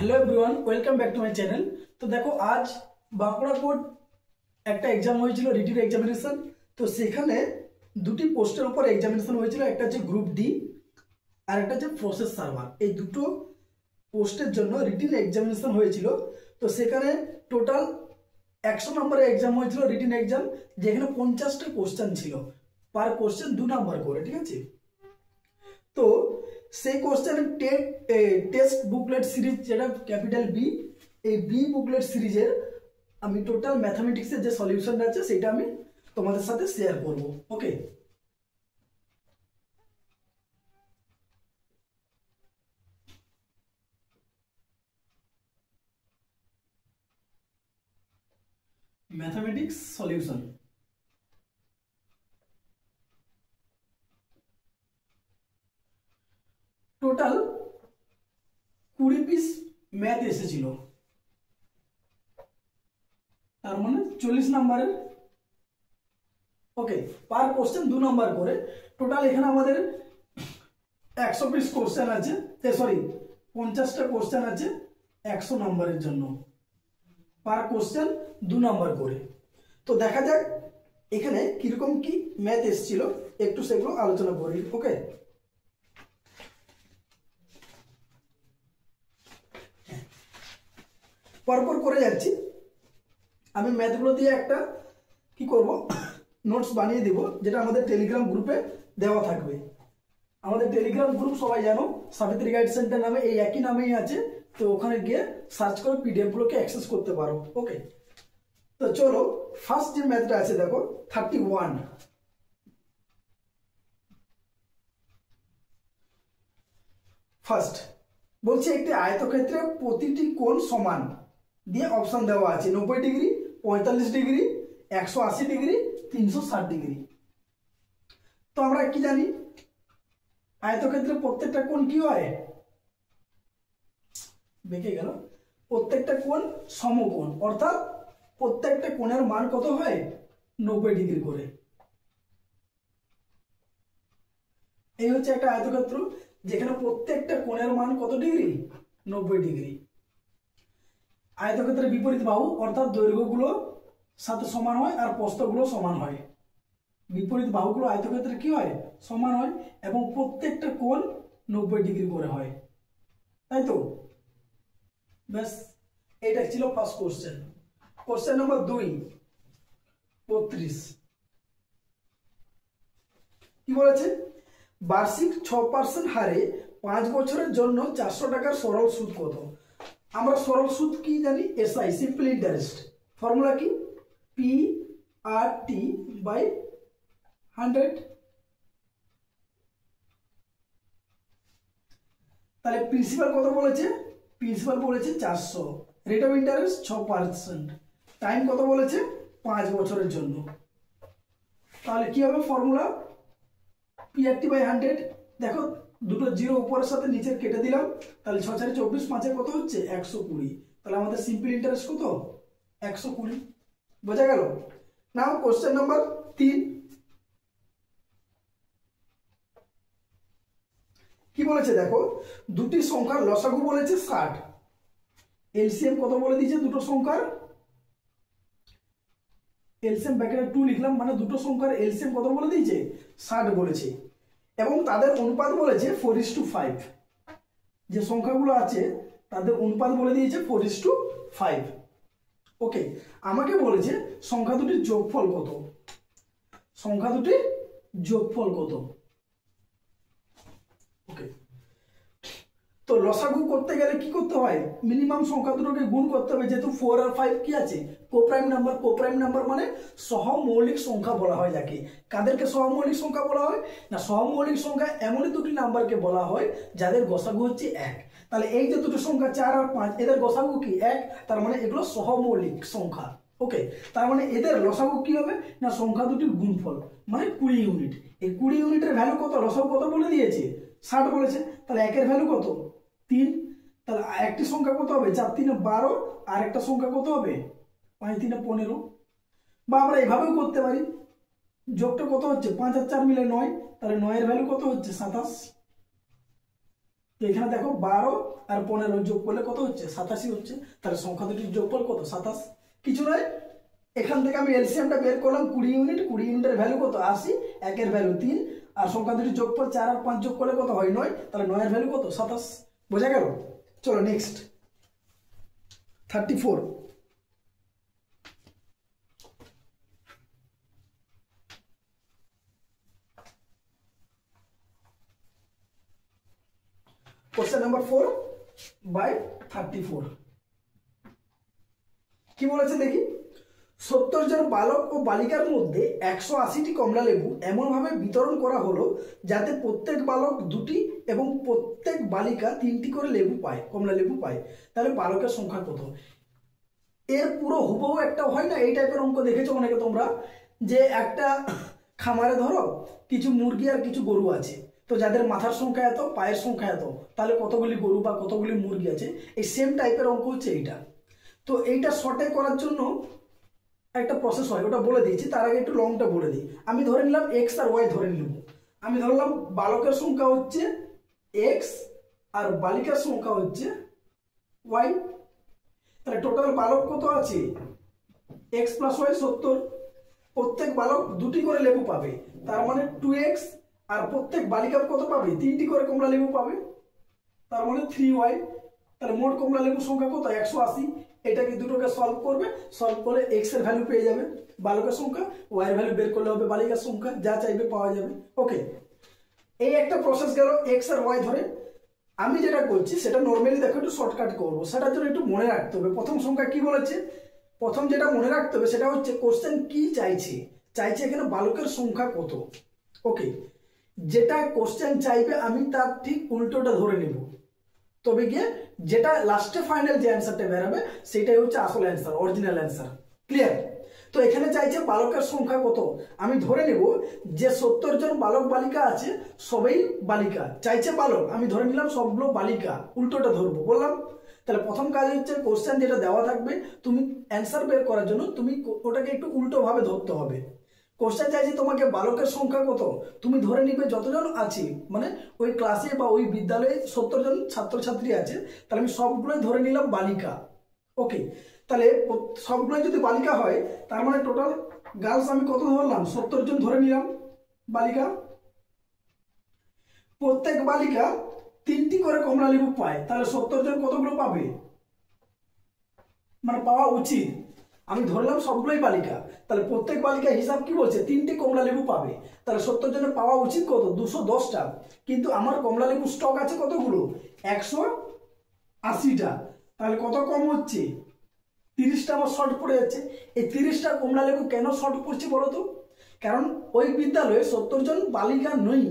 Hello everyone welcome back to my channel. तो देखो आज बांकुड़ा कोड একটা एग्जाम হয়েছিল রিটেন এক্সামিনেশন। তো সেখানে দুটি পোস্টের উপর এক্সামিনেশন হয়েছিল, একটা হচ্ছে গ্রুপ ডি আর একটা হচ্ছে প্রসেস সার্ভার। এই দুটো পোস্টের জন্য রিটেন এক্সামিনেশন হয়েছিল। তো সেখানে টোটাল 100 নম্বরের এক্সাম হয়েছিল রিটেন এক্সাম, যেখানে 50টা কোশ্চেন ছিল, পার কোশ্চেন 2 নাম্বার করে, ঠিক আছে। তো সেই কোশ্চেনের টেস্ট বুকলেট সিরিজ যেটা ক্যাপিটাল বি, এই বি বুকলেট সিরিজের আমি টোটাল ম্যাথমেটিক্সের যে সলিউশনটা আছে সেটা আমি তোমাদের সাথে শেয়ার করব। Okay, mathematics solution. Total 20 piece math এসেছিল, তার মানে 40 নাম্বারের। ওকে, পার কোশ্চেন 2 নাম্বার করে। টোটাল এখানে আমাদের 100 পিস কোশ্চেন আছে, সরি 50টা কোশ্চেন আছে 100 নাম্বারের জন্য, পার কোশ্চেন 2 নাম্বার করে। তো দেখা যাক এখানে কিরকম কি ম্যাথ এসেছিল, একটু সেগুলো আলোচনা করি। ওকে, পরপর করে যাচ্ছি। আমি ম্যাথগুলো দিয়ে একটা কি করব, নোটস বানিয়ে দিব, যেটা আমাদের টেলিগ্রাম গ্রুপে দেওয়া থাকবে। আমাদের টেলিগ্রাম গ্রুপ সবাই জানো, সাবিত্রী গাইড সেন্টার নামে, এই একই নামেই আছে। তো ওখানে গিয়ে সার্চ করে পিডিএফ গুলোকে অ্যাক্সেস করতে পারো। ওকে, তো চলো ফার্স্ট যে ম্যাথটা আছে দেখো 31। ফার্স্ট বলছে একটি আয়তক্ষেত্রে প্রতিটি কোণ সমান দিয়ে অপশন দেওয়া আছে 90 ডিগ্রি, 45 ডিগ্রি, 180 ডিগ্রি, 360 ডিগ্রি। তো আমরা কি জানি, আয়তক্ষেত্রে প্রত্যেকটা কোণ কি হয়, বেঁকে গেল, প্রত্যেকটা কোণ সমকোণ, অর্থাৎ প্রত্যেকটা কোণের মান কত হয়, 90 ডিগ্রি করে। এই হচ্ছে একটা আয়তক্ষেত্র যেখানে প্রত্যেকটা কোণের মান কত ডিগ্রি, 90 ডিগ্রি। আয়তক্ষেত্রের বিপরীত বাহু অর্থাৎ দৈর্ঘ্যগুলো সাথে সমান হয় আর প্রস্থগুলো সমান হয়। বিপরীত বাহুগুলো আয়তক্ষেত্রে কি হয়, সমান হয়, এবং প্রত্যেকটা কোণ 90 ডিগ্রি করে হয়, তাই তো। ব্যাস, এটা ছিল ফার্স্ট কোশ্চেন। কোশ্চেন নাম্বার 2 32 কি বলেছে, বার্ষিক 6% হারে 5 বছরের জন্য 400 টাকার সরল সুদ কত। আমরা সরল সুদ কি জানি, এসআই, সিম্পল ইন্টারেস্ট। ফর্মুলা কি, পি আর টি বাই 100। তাহলে প্রিন্সিপাল কত বলেছে, প্রিন্সিপাল বলেছে 400, রেট অফ ইন্টারেস্ট 6%, টাইম কত বলেছে 5 বছরের জন্য। তাহলে কি হবে formula, P R T by 100। দেখো দুটো জিরো উপরের সাথে নিচে কেটে দিলাম, তাহলে 6 4 24, 5 কত হচ্ছে 120। তাহলে আমাদের সিম্পল ইন্টারেস্ট কত, 120। বোঝা গেল। নাও কোশ্চেন নাম্বার 3 কি বলেছে দেখো, দুটি সংখ্যার লসাগু বলেছে 60, এলসিএম কত বলে দিয়েছে দুটো সংখ্যার, এলসিএম ব্র্যাকেটে 2 লিখলাম, মানে দুটো সংখ্যার এলসিএম কত বলে দিয়েছে 60 বলেছে, এবং তাদের অনুপাত বলেছে 4:5। যে সংখ্যাগুলো আছে তাদের অনুপাত বলে দিয়েছে 4:5। ওকে, আমাকে বলেছে সংখ্যা দুটির যোগফল কত, সংখ্যা দুটির যোগফল কত। ওকে, তো লসাগু করতে গেলে কি করতে হয়, মিনিমাম সংখ্যা দুটোকে গুণ করতে হবে, যেহেতু 4 আর 5 কি আছে কোপ্রাইম নাম্বার। কোপ্রাইম নাম্বার মানে সহমৌলিক সংখ্যা বলা হয় যাকে। কাদেরকে সহমৌলিক সংখ্যা বলা হয় না, সহমৌলিক সংখ্যা এমনই দুটি নাম্বারকে বলা হয় যাদের গসাগু হচ্ছে 1। তাহলে এই যে দুটো সংখ্যা 4 আর 5, এদের গসাগু কি 1, তার মানে এগুলো সহমৌলিক সংখ্যা। ওকে, তার মানে এদের লসাগু কি হবে না, সংখ্যা দুটির গুণফল, মানে 20 ইউনিট। এই 20 ইউনিটের ভ্যালু কত, লসাগু কত বলে দিয়েছে 60 বলেছে। তাহলে একের ভ্যালু কত 3, তাহলে একটি সংখ্যা কত হবে 4 3 12, আর একটা সংখ্যা কত হবে 5 3 15। বা আমরা এভাবেও করতে পারি, যোগটা কত হচ্ছে 5 আর 4 মিলে 9, তাহলে 9 এর ভ্যালু কত হচ্ছে 27। তো এখানে দেখো 12 আর 15 যোগ করলে কত হচ্ছে 87 হচ্ছে। তাহলে সংখ্যা দুটির যোগফল কত 27। কিছু নয়, এখান থেকে আমি এলসিএমটা বের করলাম 20 ইউনিট, 20 ইউনিটের ভ্যালু কত 80, একের ভ্যালু 3, আর সংখ্যা দুটির যোগফল 4 আর 5 যোগ করলে কত হয় 9। তাহলে 9 এর ভ্যালু কত 27। বোঝা গেল? চলো নেক্সট 34। কোশ্চেন নাম্বার 4/34 কি বলেছে দেখি। 70 জন বালক ও বালিকার মধ্যে 180টি কমলা লেবু এমনভাবে বিতরণ করা হলো যাতে প্রত্যেক বালক 2টি এবং প্রত্যেক বালিকা 3টি করে লেবু পায়, কমলা লেবু পায়। তাহলে বালকের সংখ্যা কত? এর পুরো হুবহু একটা হয় না, এই টাইপের অঙ্ক দেখেছো অনেকে তোমরা, যে একটা খামারে ধরো কিছু মুরগি আর কিছু গরু আছে, তো যাদের মাথার সংখ্যা এত, পায়ের সংখ্যা এত, তাহলে কতগুলি গরু বা কতগুলি মুরগি আছে, এই সেম টাইপের অঙ্ক হচ্ছে এইটা। তো এইটা শর্টে করার জন্য একটা প্রসেস হয়, ওটা বলে দিয়েছি। তার আগে একটু লংটা বলে দিই। আমি ধরে নিলাম এক্স আর ওয়াই ধরে নিলাম। আমি ধরলাম বালকের সংখ্যা হচ্ছে এক্স আর বালিকার সংখ্যা হচ্ছে ওয়াই। তাহলে টোটাল বালক কত আছে এক্স প্লাস ওয়াই 70। প্রত্যেক বালক 2টি করে লেবু পাবে, তার মানে 2x, আর প্রত্যেক বালিকা কত পাবে 3টি করে কমলা লেবু পাবে, তার মানে 3y। তাহলে মোট কমলা লেবুর সংখ্যা কত 180। এটাকে দুটোকে সলভ করবে, সলভ করে এক্স এর ভ্যালু পেয়ে যাবে বালকের সংখ্যা, ওয়াই এর ভ্যালু বের করলে হবে বালিকার সংখ্যা, যা চাইবে পাওয়া যাবে। ওকে, এই একটা প্রসেস গেল এক্স আর ওয়াই ধরে। আমি যেটা করছি সেটা নর্মালি দেখো একটু শর্টকাট করবো, সেটার জন্য একটু মনে রাখতে হবে প্রথম সংখ্যা কি বলেছে। প্রথম যেটা মনে রাখতে হবে সেটা হচ্ছে কোশ্চেন কি চাইছে, চাইছে এখানে বালকের সংখ্যা কত। ওকে, যেটা কোশ্চেন চাইবে আমি তার ঠিক উল্টোটা ধরে নেব, তবে গিয়ে যেটা লাস্টে ফাইনাল যে অ্যান্সারটা বেরোবে সেটাই হচ্ছে আসল অ্যান্সার, অরিজিনাল অ্যান্সার। ক্লিয়ার? তো এখানে চাইছে বালকের সংখ্যা কত। আমি ধরে নেব যে 70 জন বালক বালিকা আছে, সবাই বালিকা, চাইছে বালক, আমি ধরে নিলাম সবগুলো বালিকা, উল্টোটা ধরবো বললাম। তাহলে প্রথম কাজ হচ্ছে কোশ্চেন যেটা দেওয়া থাকবে তুমি অ্যান্সার বের করার জন্য তুমি ওটাকে একটু উল্টো ভাবে ধরতে হবে। কোশ্চেন চাইছে তোমাকে বালকের সংখ্যা কত, তুমি ধরে নিবে যতজন আছে, মানে ওই ক্লাসে বা ওই বিদ্যালয়ে 70 জন ছাত্রছাত্রী আছে, তাহলে আমি সবগুলোই ধরে নিলাম বালিকা। ওকে, তাহলে সবগুলোই যদি বালিকা হয় তার মানে টোটাল গার্লস আমি কত ধরলাম 70 জন ধরে নিলাম বালিকা। প্রত্যেক বালিকা 3টি করে কমলা লেবু পায়, তাহলে 70 জন কতগুলো পাবে, মানে পাওয়া উচিত। আমি ধরলাম সবগুলোই বালিকা, তাহলে প্রত্যেক বালিকা হিসাব কি বলছে 3টি কমলা লেবু পাবে, তাহলে 70 জনের পাওয়া উচিত কত 210টা। কিন্তু আমার কমলা লেবু স্টক আছে কতগুলো 180টা, তাহলে কত কম হচ্ছে 30টা আমার শর্ট পড়ে যাচ্ছে। এই 30টা কমলা লেবু কেন শর্ট পড়ছে বলো তো? কারণ ওই বিদ্যালয়ে 70 জন বালিকা নই,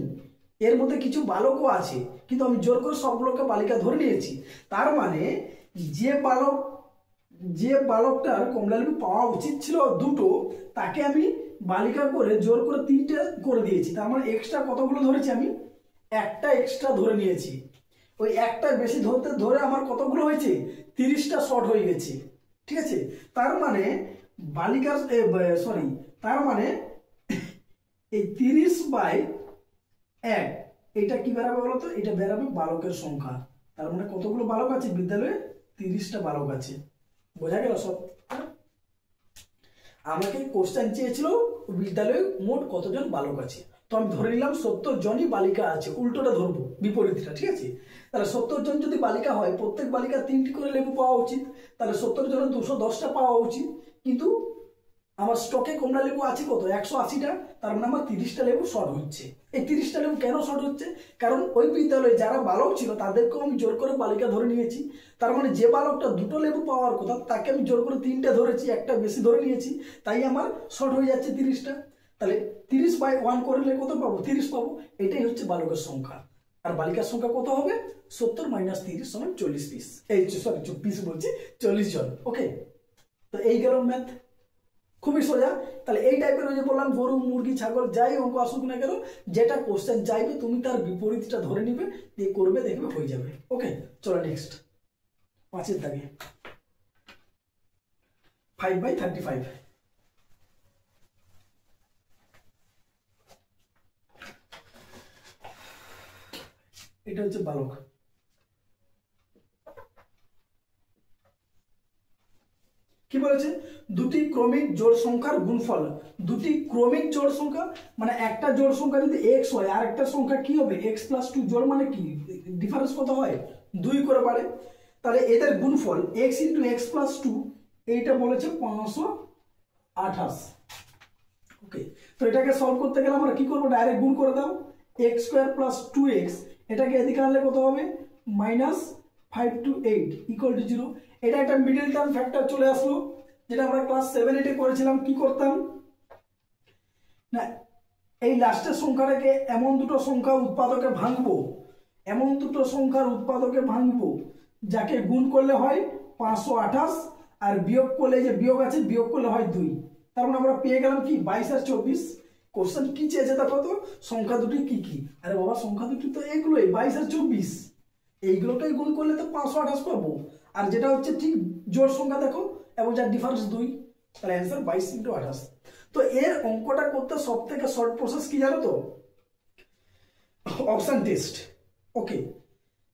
এর মধ্যে কিছু বালকও আছে, কিন্তু আমি জোর করে সবগুলোকে বালিকা ধরে নিয়েছি। তার মানে যে বালকটার কমলা লেবু পাওয়া উচিত ছিল 2টো, তাকে আমি বালিকা করে জোর করে 3টে করে দিয়েছি। তার মানে এক্সট্রা কতগুলো ধরেছি আমি, একটা এক্সট্রা ধরে নিয়েছি। ওই একটা বেশি ধরতে ধরে আমার কতগুলো হয়েছে 30টা শর্ট হয়ে গেছে। ঠিক আছে, তার মানে বালিকার সরি, তার মানে এই 30/1 এটা কি বেরাবে বলতো, এটা বেরাবে বালকের সংখ্যা। তার মানে কতগুলো বালক আছে বিদ্যালয়ে 30টা বালক আছে। বোঝা গেল সব? আমাকে কোশ্চেন চেয়েছিল বিদ্যালয়ে মোট কতজন বালক আছে, তো আমি ধরে নিলাম 70 জনই বালিকা আছে, উল্টোটা ধরবো বিপরীতটা। ঠিক আছে, তাহলে 70 জন যদি বালিকা হয় প্রত্যেক বালিকা 3টি করে লেবু পাওয়া উচিত, তাহলে 70 জনের 210টা পাওয়া উচিত। কিন্তু আমার স্টকে কমলা লেবু আছে কত 180টা, তার মানে আমার 30টা লেবু শর্ট হচ্ছে। এই 30টা লেবু কেন শর্ট হচ্ছে, কারণ ওই বিদ্যালয়ে যারা বালক ছিল তাদেরকেও আমি জোর করে বালিকা ধরে নিয়েছি। তার মানে যে বালকটা 2টো লেবু পাওয়ার কথা তাকে আমি জোর করে 3টে ধরেছি, একটা বেশি ধরে নিয়েছি, তাই আমার শর্ট হয়ে যাচ্ছে 30টা। তাহলে 30/1 করলে কত পাবো 30 পাবো। এটাই হচ্ছে বালকের সংখ্যা। আর বালিকার সংখ্যা কত হবে 70 - 30 = 40 পিস, এই সরি পিস বলছি 40 জন। ওকে, তো এই গেল ম্যাথ, খুবই সোজা। তাহলে এই টাইপের ওই যে বললাম গরু মুরগি ছাগল যাই অঙ্ক আসুক না কেন, যেটা কোশ্চেন চাইবে তুমি তার বিপরীতটা ধরে নিবে, দিয়ে করবে, দেখবে হয়ে যাবে। ওকে, চলো নেক্সট 5-এর দাগে 5/35। এটা হচ্ছে বালক, কি বলেছে দুটি ক্রমিক জোড় সংখ্যার গুণফল। দুটি ক্রমিক জোড় সংখ্যা মানে একটা জোড় সংখ্যা যদি x হয় আর একটা সংখ্যা কি হবে x+2 জোড় মানে কি ডিফারেন্স কত হয় 2 করে পারে, তাহলে এদের গুণফল x × x+2 এইটা বলেছে 528। ওকে, তো এটাকে সলভ করতে গেলে আমরা কি করব ডাইরেক্ট গুণ করে দাও x² + 2x এটাকে এদিকে আনলে কত হবে -5 to 8 = 0। এটা একটা মিডল টার্ম ফ্যাক্টর চলে আসলো যেটা আমরা ক্লাস 7-8 এ করেছিলাম। কি করতাম না এই লাস্টের সংখ্যাটাকে এমন দুটো সংখ্যা উৎপাদকে ভাঙবো, এমন দুটো সংখ্যার উৎপাদকে ভাঙবো যাকে গুণ করলে হয় 528 আর বিয়োগ করলে যে বিয়োগ আছে বিয়োগ করলে হয় 2। তার মানে আমরা পেয়ে গেলাম কি 22 আর 24। কোশ্চেন কি চেয়েছে দেখো তো সংখ্যা দুটি কি কি, আরে বাবা সংখ্যা দুটি তো এগুলোই 22 আর 24, এইগুলোকেই গুণ করলে তো 528 পাবো। আর যেটা হচ্ছে ঠিক জোড় সংখ্যা দেখো এবং যার ডিফারেন্স 2, তাহলে অ্যান্সার 22 × 28। তো এর অঙ্কটা করতে সবথেকে শর্ট প্রসেস কি জানো তো অপশন টেস্ট। ওকে,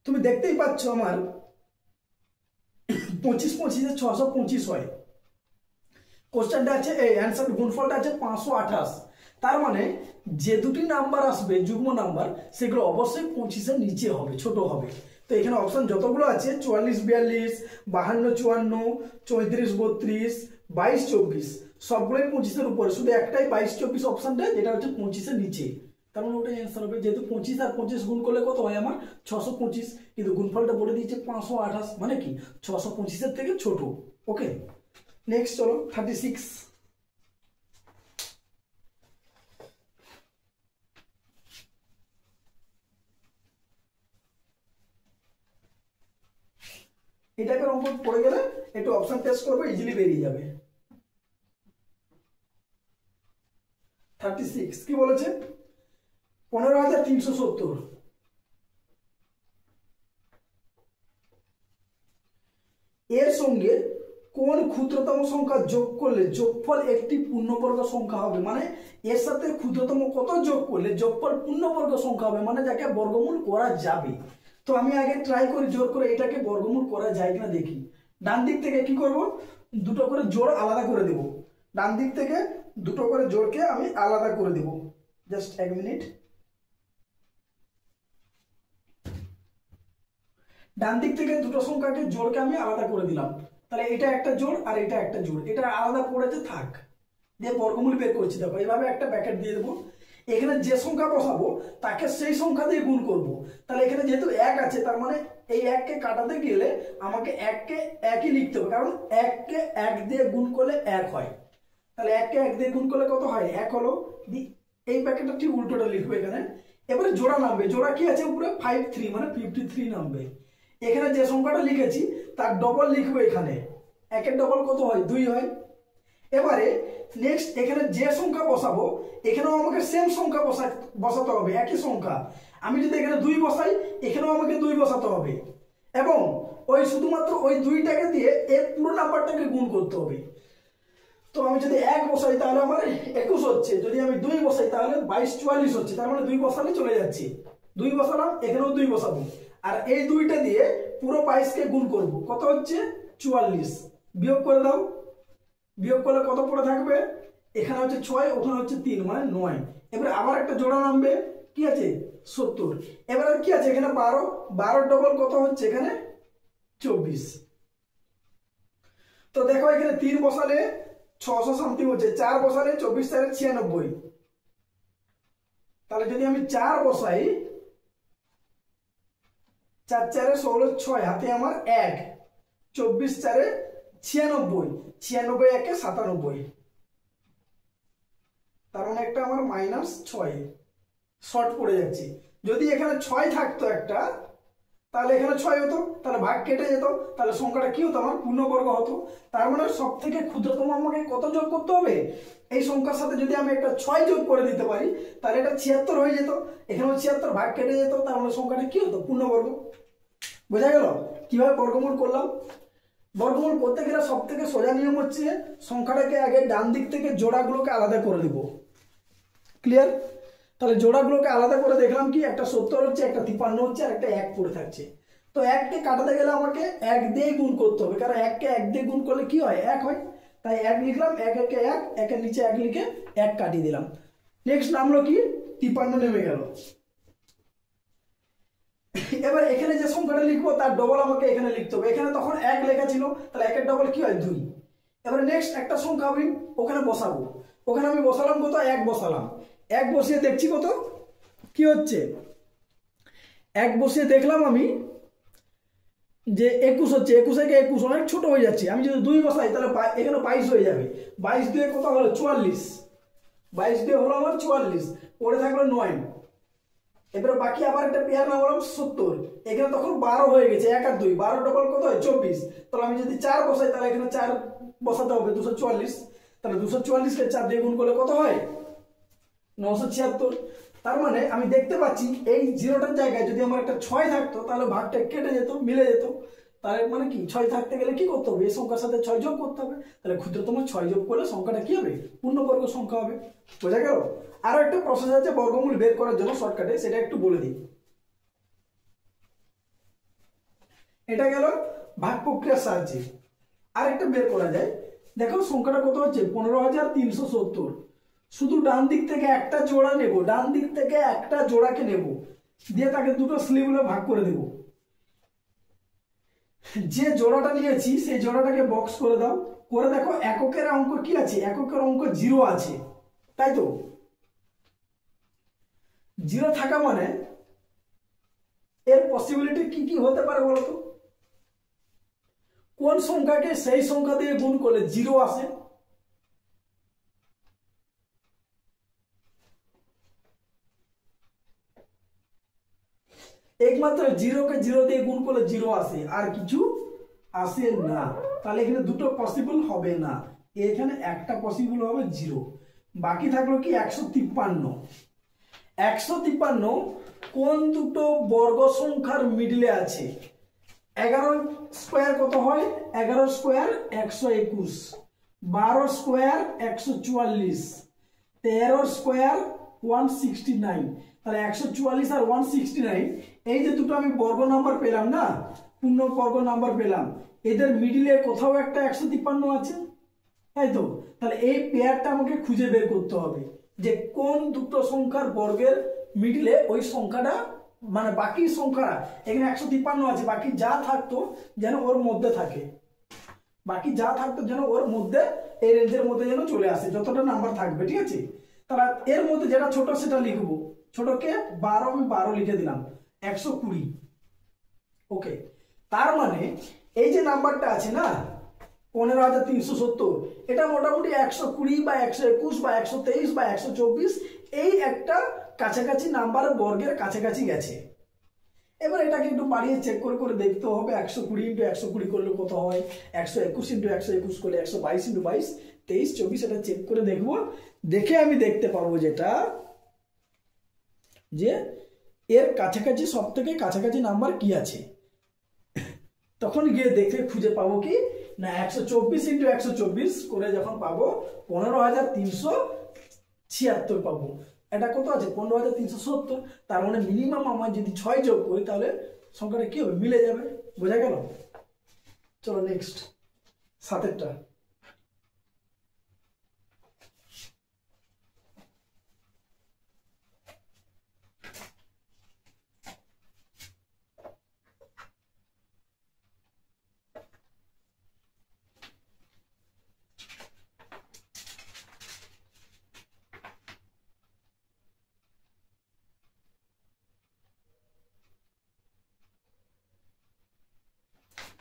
তুমি দেখতেই পাচ্ছ আমার 25 25 625 হয়, কোশ্চেনটা আছে এই অ্যান্সার গুণফলটা আছে 528। তার মানে যে দুটি নাম্বার আসবে যুগ্ম নাম্বার সেগুলো অবশ্যই 25 এর নিচে হবে, ছোট হবে। তো এখানে অপশন যতগুলো আছে 44 42 52 54 34 32 24 সবগুলোই 25 এর উপরে, শুধু একটাই 22 24 অপশনটা যেটা হচ্ছে 25 এর নিচে। তার মানে ওটাই অ্যান্সার হবে, যেহেতু 25 আর 25 গুণ করলে কত হয় আমার 625, কিন্তু গুণফলটা বলে দিয়েছে 528 মানে কি 625 এর থেকে ছোট। ওকে, নেক্সট চলো 36। এই টাইপের অঙ্ক পড়ে গেলে একটু অপশন টেস্ট করবে, ইজিলি বেরিয়ে যাবে। 36 কি বলেছে 15370। এর সঙ্গে কোন ক্ষুদ্রতম সংখ্যা যোগ করলে যোগফল একটি পূর্ণবর্গ সংখ্যা হবে, মানে এর সাথে ক্ষুদ্রতম কত যোগ করলে যোগফল পূর্ণবর্গ সংখ্যা হবে, মানে যাকে বর্গমূল করা যাবে। তো আমি আগে ট্রাই করি জোর করে এটাকে বর্গমূল করা যায় কিনা দেখি। ডান দিক থেকে কি করব দুটো করে জোড় আলাদা করে দেব, ডান দিক থেকে দুটো করে জোড়কে আমি আলাদা করে দেব। জাস্ট এক মিনিট, ডান দিক থেকে দুটো সংখ্যাকে জোড়কে আমি আলাদা করে দিলাম, তাহলে এটা একটা জোড় আর এটা একটা জোড়, এটা আলাদা পড়েছে থাক, দিয়ে বর্গমূল বের করছি। দেখো এইভাবে একটা ব্র্যাকেট দিয়ে দেবো, এখানে যে সংখ্যা বসাবো তাকে সেই সংখ্যা দিয়ে গুণ করব। তাহলে এখানে যেহেতু 1 আছে তার মানে এই 1কে কাটাতে গেলে আমাকে 1কে 1ই লিখতে হবে, কারণ 1কে 1 দিয়ে গুণ করলে 1 হয়। তাহলে 1কে 1 দিয়ে গুণ করলে কত হয় 1 হলো। এই ব্র্যাকেটটা ঠিক উল্টোটা লিখবো এখানে। এবারে জোড়া নামবে, জোড়া কি আছে উপরে 53 মানে 53 নামবে। এখানে যে সংখ্যাটা লিখেছি তার ডবল লিখবো, এখানে 1-এর ডবল কত হয় 2 হয়। এবারে নেক্সট এখানে যে সংখ্যা বসাবো এখানেও আমাকে সেম সংখ্যা বসাতে হবে, একই সংখ্যা। আমি যদি এখানে 2 বসাই এখানেও আমাকে 2 বসাতে হবে, এবং ওই শুধুমাত্র ওই 2টাকে দিয়ে এর পুরো নাম্বারটাকে গুণ করতে হবে। তো আমি যদি 1 বসাই তাহলে আমার 21 হচ্ছে, যদি আমি 2 বসাই তাহলে 22 44 হচ্ছে, তার মানে 2 বসালে চলে যাচ্ছে। 2 বসালাম, এখানেও 2 বসাবো, আর এই 2টা দিয়ে পুরো 22কে গুণ করব, কত হচ্ছে 44। বিয়োগ করে দাও, বিয়োগ করলে কত পড়ে থাকবে, এখানে হচ্ছে 6 ওখানে হচ্ছে 3 মানে 9। এবারে আবার একটা জোড়া নামবে, কি আছে 70। এবারে কি আছে এখানে 12, 12 ডবল কত হচ্ছে এখানে 24। তো দেখো এখানে 3 বসালে 600 সামথিং হচ্ছে, 4 বসালে 24 4 96। তাহলে যদি আমি 4 বসাই 4 4 16 6 হাতে আমার 1, 24 4 96, 96 1 97। তার মানে একটা আমার -6 শর্ট পড়ে যাচ্ছে। যদি এখানে 6 থাকতো একটা তাহলে এখানে 6 হতো, তাহলে ভাগ কেটে যেত, তাহলে সংখ্যাটা কি হতো আমার পূর্ণবর্গ হতো। তার মানে সব থেকে ক্ষুদ্রতম আমাকে কত যোগ করতে হবে, এই সংখ্যার সাথে যদি আমি একটা 6 যোগ করে দিতে পারি তাহলে এটা 76 হয়ে যেত, এখানেও 76 ভাগ কেটে যেত, তার মানে সংখ্যাটা কি হতো পূর্ণবর্গ। বোঝা গেল কিভাবে বর্গমূল করলাম। বর্গমূল করতে গেলে সব থেকে সোজা নিয়ম হচ্ছে সংখ্যাটাকে আগে ডান দিক থেকে জোড়াগুলোকে আলাদা করে দেব। ক্লিয়ার? তাহলে জোড়াগুলোকে আলাদা করে দেখলাম কি একটা 70 হচ্ছে, একটা 53 হচ্ছে, আর একটা 1 পড়ে থাকছে। তো 1কে কাটাতে গেলে আমাকে 1 দিয়ে গুণ করতে হবে, কারণ 1কে 1 দিয়ে গুণ করলে কি হয় 1 হয়। তাই 1 লিখলাম, 1 একে 1, 1 এর নিচে 1 লিখে 1 কাটিয়ে দিলাম। নেক্সট নামলো কি 53 নেমে গেল। এবার এখানে যে সংখ্যাটা লিখবো তার ডবল আমাকে এখানে লিখতে হবে। এখানে তখন 1 লেখা ছিল, তাহলে 1 এর ডবল কি হয় 2। এবারে নেক্সট একটা সংখ্যা আমি ওখানে বসাবো। ওখানে আমি বসালাম কত, 1 বসালাম। 1 বসিয়ে দেখছি কত কি হচ্ছে। 1 বসিয়ে দেখলাম আমি যে 21 হচ্ছে। 21 থেকে 21 অনেক ছোট হয়ে যাচ্ছে। আমি যদি 2 বসাই তাহলে এখানে 22 হয়ে যাবে। 22 দিয়ে কত হলো 44। 22 দিয়ে হলো আমার 44, পরে থাকলো 9। এবারে বাকি আবার একটা পেয়ার নাম বললাম 70। এখানে তখন 12 হয়ে গেছে, 1 আর 2, 12 ডবল কত হয় 24। তাহলে আমি যদি 4 বসাই তাহলে এখানে 4 বসাতে হবে 244। তাহলে 244 কে 4 দিয়ে গুণ করলে কত হয় 976। তার মানে আমি দেখতে পাচ্ছি এই জিরোটার জায়গায় যদি আমার একটা 6 থাকতো তাহলে ভাগটা কেটে যেত, মিলে যেত। তার মানে কি 6 থাকতে গেলে কি করতে হবে, এই সংখ্যার সাথে 6 যোগ করতে হবে। তাহলে ক্ষুদ্রতম 6 যোগ করলে সংখ্যাটা কি হবে, পূর্ণবর্গ সংখ্যা হবে। বোঝা গেল? আরো একটা প্রসেস আছে বর্গমূল বের করার জন্য শর্টকাটে, সেটা একটু বলে দিই। এটা গেল ভাগ প্রক্রিয়ার সাহায্যে। আরেকটা বের করা যায়। দেখো সংখ্যাটা কত হচ্ছে 15370। শুধু ডান দিক থেকে একটা জোড়া নেব, ডান দিক থেকে একটা জোড়াকে নেব, দিয়ে তাকে দুটো স্লিভে ভাগ করে দেব। যে জোড়াটা নিয়েছি সেই জোড়াটাকে বক্স করে দাও, করে দেখো এককের অঙ্ক কি আছে, এককের অঙ্ক 0 আছে, তাই তো? 0 থাকা মানে এর পসিবিলিটি কি কি হতে পারে বলো তো? কোন সংখ্যাকে সেই সংখ্যা দিয়ে গুণ করলে 0 আসে? একমাত্র 0 কে 0 দিয়ে গুণ করলে 0 আসে, আর কিছু আসে না। তাহলে এখানে দুটো পসিবল হবে না, এখানে একটা পসিবল হবে 0। বাকি থাকলো কি 153। 153 কোন দুটো বর্গ সংখ্যার মিডলে আছে? 11 স্কোয়ার কত হয়, 11 স্কোয়ার 121, 12 স্কোয়ার 144, 13 স্কোয়ার 169। তাহলে 144 আর 169 এই যে দুটো আমি বর্গ নাম্বার পেলাম না, পূর্ণ বর্গ নাম্বার পেলাম, এদের মিডিলে কোথাও একটা 153 আছে, তাই তো? তাহলে এই পেয়ারটা আমাকে খুঁজে বের করতে হবে যে কোন দুটো সংখ্যার বর্গের মিডিলে ওই সংখ্যাটা, মানে বাকি সংখ্যাটা এখানে 153 আছে, বাকি যা থাকতো যেন ওর মধ্যে থাকে, বাকি যা থাকতো যেন ওর মধ্যে এই রেঞ্জের মধ্যে যেন চলে আসে, যতটা নাম্বার থাকবে, ঠিক আছে? তাহলে এর মধ্যে যেটা ছোট সেটা লিখবো। ছোটকে 12, আমি 12 লিখে দিলাম, 120। ওকে, তার মানে এই যে নাম্বারটা আছে না 15370, এটা মোটামুটি 120 বা 121 বা 123 বা 124 এই একটা কাছাকাছি নাম্বার বর্গের কাছাকাছি গেছে। এবার এটাকে একটু বাড়িয়ে চেক করে করে দেখতে হবে। 120 × 120 করলে কত হয়, 121 × 121 করলে 122 × 22 23 24, এটা চেক করে দেখবো। দেখে আমি দেখতে পাবো যেটা যে এর কাছাকাছি সব থেকে কাছাকাছি নাম্বার কি আছে। তখন গিয়ে দেখে খুঁজে পাবো কি না 124 × 124 করে যখন পাবো 15376 পাবো। এটা কত আছে 15370। তার মানে মিনিমাম আমার যদি 6 যোগ করি তাহলে সংখ্যাটা কি হবে, মিলে যাবে। বোঝা গেল? চলো নেক্সট 7এরটা।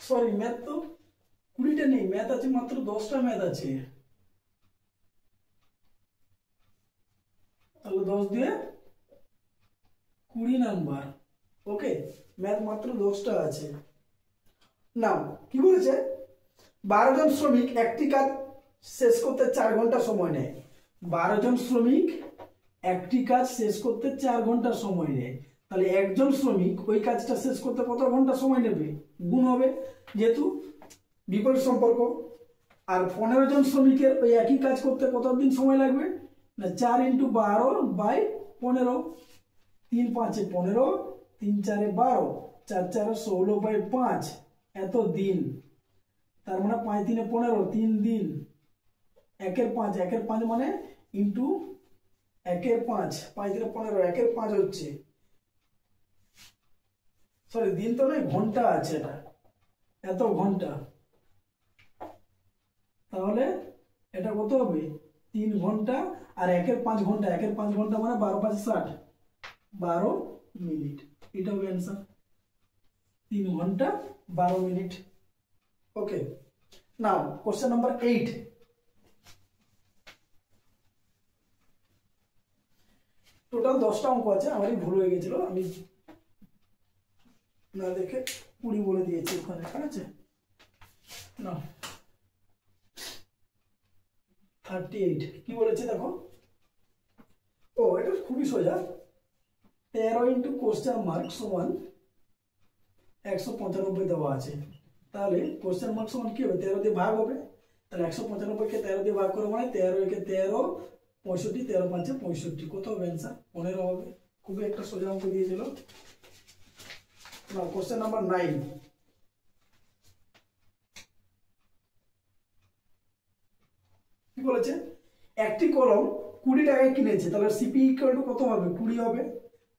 সরি, ম্যাথ তো 20টা নেই, ম্যাথ আছে মাত্র 10টা ম্যাথ আছে। তাহলে 10 দিয়ে 20 নাম্বার। ওকে, ম্যাথ মাত্র 10টা আছে। নাও কি বলেছে, 12 জন শ্রমিক একটি কাজ শেষ করতে 4 ঘন্টা সময় নেয়। 12 জন শ্রমিক একটি কাজ শেষ করতে 4 ঘন্টা সময় নেয়। তাহলে একজন শ্রমিক ওই কাজটা শেষ করতে কত ঘন্টা সময় নেবে, গুণ হবে যেহেতু বিপরীত সম্পর্ক। আর 15 জন শ্রমিকের ওই একই কাজ করতে কত দিন সময় লাগবে না, 4 × 12/15, 3 × 5 = 15, 3 × 4 = 12, 4 × 4 = 16/5 এত দিন। তার মানে 5 × 3 = 15, 3 দিন। একের 5 মানে ইন্টু একের 5, 5 × 15, একের 5 হচ্ছে, সরি দিন তো নয়, ঘন্টা আছে, এটা এত ঘন্টা, তাহলে এটা কত হবে 3 ঘন্টা, আর একের 5 ঘন্টা, একের 5 ঘন্টা মানে 12 × 5 = 60, 12 মিনিট, এটা হবে অ্যান্সার, 3 ঘন্টা 12 মিনিট। ওকে, নাও কোশ্চেন নাম্বার 8। টোটাল 10টা অঙ্ক আছে, আমারই ভুল হয়ে গেছিল, আমি না দেখে 20 বলে দিয়েছি ওখানে, ঠিক আছে। না 38 কি বলেছে দেখো, ও এটা খুবই সোজা, 13 × কোশ্চেন মার্ক সমান 195 দেওয়া আছে, তাহলে কোশ্চেন মার্ক সমান কি হবে, 13 দিয়ে ভাগ হবে, তাহলে 195 কে 13 দিয়ে ভাগ করো মানে 13 × 13 65, 13 × 5 = 65, কত হবে অ্যান্সার 15 হবে। খুবই একটা সোজা অঙ্ক দিয়েছিল। Now question number 9। কি বলেছে, একটি কলম 20 টাকায় কিনেছে, তাহলে সিপি ইকুয়াল টু কত হবে 20 হবে,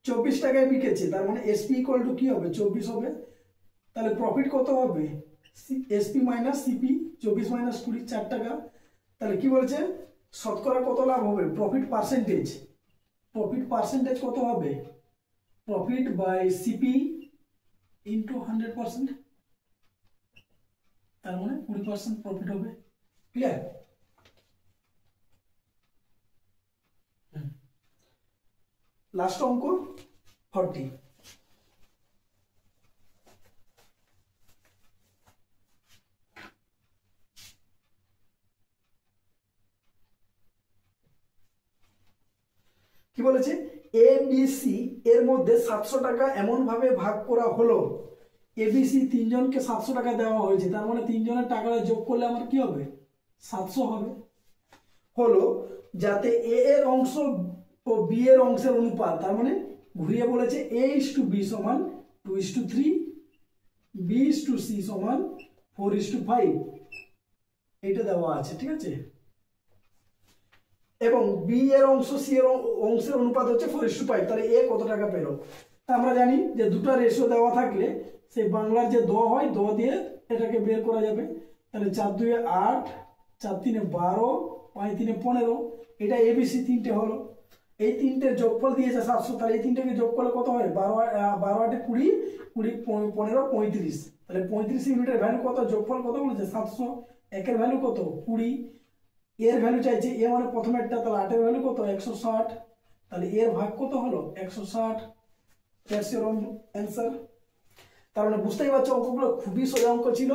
24 টাকায় বিকেছে, তার মানে এসপি ইকুয়াল টু কি হবে 24 হবে, তাহলে প্রফিট কত হবে এসপি মাইনাস সিপি, 24 - 20 4 টাকা, তাহলে কি বলেছে শতকরা কত লাভ হবে, প্রফিট পার্সেন্টেজ কত হবে, প্রফিট বাই সিপি ইন্টু 100%, তার মানে 20% প্রফিট হবে। ক্লিয়ার? লাস্ট অঙ্ক 40। কি বলেছে, এবিসি এর মধ্যে 700 টাকা এমন ভাবে ভাগ করা হলো, এবিসি 3 জনকে 700 টাকা দেওয়া হয়েছে, তার মানে 3 জনের টাকাটা যোগ করলে আমার কি হবে 700 হবে, হলো যাতে এ এর অংশ ও বি এর অংশের অনুপাত, তার মানে ঘুরিয়ে বলেছে a/b = 2:3, b/c = 4:5, এইটা দেওয়া আছে, ঠিক আছে, এবং বি এর অংশ সি এর অংশের অনুপাত হচ্ছে 4:5, তাহলে এ কত টাকা পেল। তা আমরা জানি যে দুটো রেশিও দেওয়া থাকলে সেই বাংলার যে দ হয়, দ দিয়ে এটাকে বের করা যাবে, তাহলে 4 × 2 = 8, 4 × 3 = 12, 5 × 3 = 15, এটা এবিসি তিনটে হলো, এই তিনটের যোগফল দিয়েছে 700, তাহলে এই তিনটেকে যোগ করলে কত হয় 12 × 8 = 20, 20 × 15 = 35, তাহলে 35 ইউনিটের ভ্যালু কত, যোগফল কত বলেছে 700, একের ভ্যালু কত 20, এর ভ্যালু চাইছে এ মানে প্রথমেরটা, তাহলে 8 এর ভ্যালু কত 160, তাহলে এর ভাগ কত হলো 160, দ্যাটস ইওর অ্যানসার। তার মানে বুঝতেই পারছো অঙ্কগুলো খুবই সোজা অঙ্ক ছিল,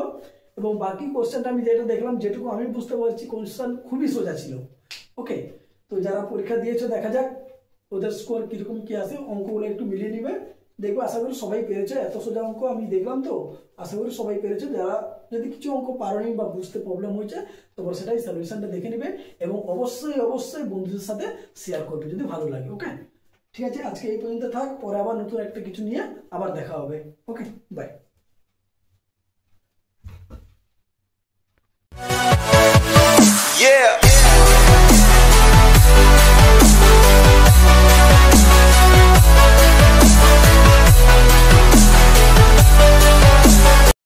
এবং বাকি কোশ্চেনটা আমি যেটা দেখলাম, যেটুকু আমি বুঝতে পারছি কোশ্চেন খুবই সোজা ছিল। ওকে, তো যারা পরীক্ষা দিয়েছো দেখা যাক ওদের স্কোর কিরকম কি আসে, অঙ্কগুলো একটু মিলিয়ে নিবে, দেখবো আশা করি সবাই পেরেছে, এত সোজা অঙ্ক আমি দেখলাম, তো আশা করি সবাই পেরেছে। যারা যদি কিছু অঙ্ক পারোনি বা বুঝতে প্রবলেম হয়েছে, তোমরা সেটাই সলিউশনটা দেখে নিবে, এবং অবশ্যই বন্ধুদের সাথে শেয়ার করবে যদি ভালো লাগে। ওকে, ঠিক আছে, আজকে এই পর্যন্ত থাক, পরে আবার নতুন একটা কিছু নিয়ে আবার দেখা হবে। ওকে, বাই। Yeah.